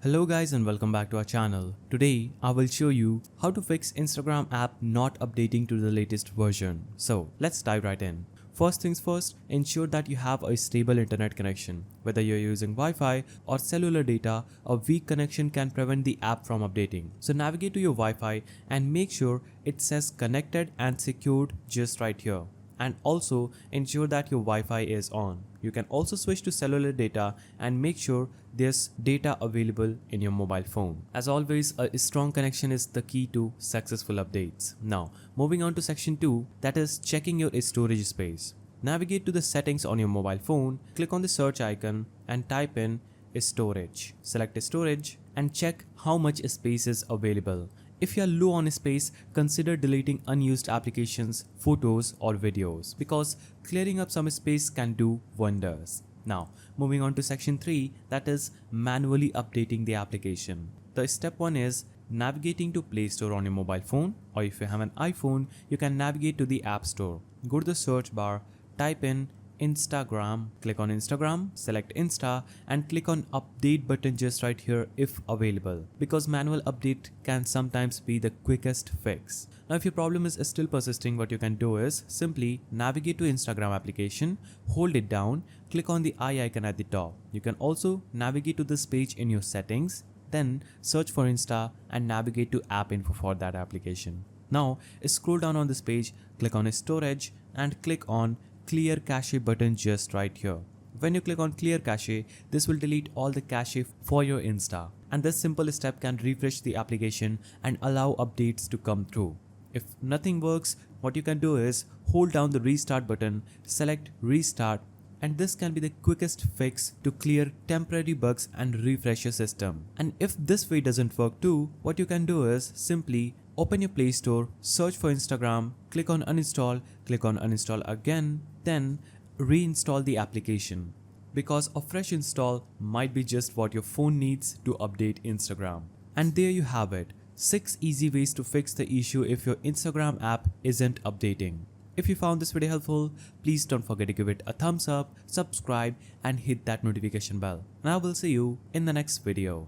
Hello guys and welcome back to our channel. Today I will show you how to fix Instagram app not updating to the latest version. So let's dive right in. First things first, ensure that you have a stable internet connection. Whether you're using Wi-Fi or cellular data, a weak connection can prevent the app from updating. So navigate to your Wi-Fi and make sure it says connected and secured just right here. And also ensure that your Wi-Fi is on. You can also switch to cellular data and make sure there's data available in your mobile phone. As always, a strong connection is the key to successful updates. Now, moving on to section 2, that is checking your storage space. Navigate to the settings on your mobile phone, click on the search icon and type in storage. Select storage and check how much space is available. If you are low on space, consider deleting unused applications, photos or videos because clearing up some space can do wonders. Now, moving on to section 3, that is manually updating the application. The step 1 is navigating to Play Store on your mobile phone, or if you have an iPhone, you can navigate to the App Store. Go to the search bar, type in Instagram, click on Instagram, select Insta and click on update button just right here if available, because manual update can sometimes be the quickest fix. Now if your problem is still persisting, what you can do is simply navigate to Instagram application, hold it down, click on the eye icon at the top. You can also navigate to this page in your settings, then search for Insta and navigate to app info for that application. Now scroll down on this page, click on storage and click on clear cache button just right here. When you click on clear cache, this will delete all the cache for your Insta, and this simple step can refresh the application and allow updates to come through. If nothing works, what you can do is hold down the restart button, select restart, and this can be the quickest fix to clear temporary bugs and refresh your system. And if this way doesn't work too, what you can do is simply open your Play Store, search for Instagram, click on uninstall again, then reinstall the application, because a fresh install might be just what your phone needs to update Instagram. And there you have it, 6 easy ways to fix the issue if your Instagram app isn't updating. If you found this video helpful, please don't forget to give it a thumbs up, subscribe and hit that notification bell. And I will see you in the next video.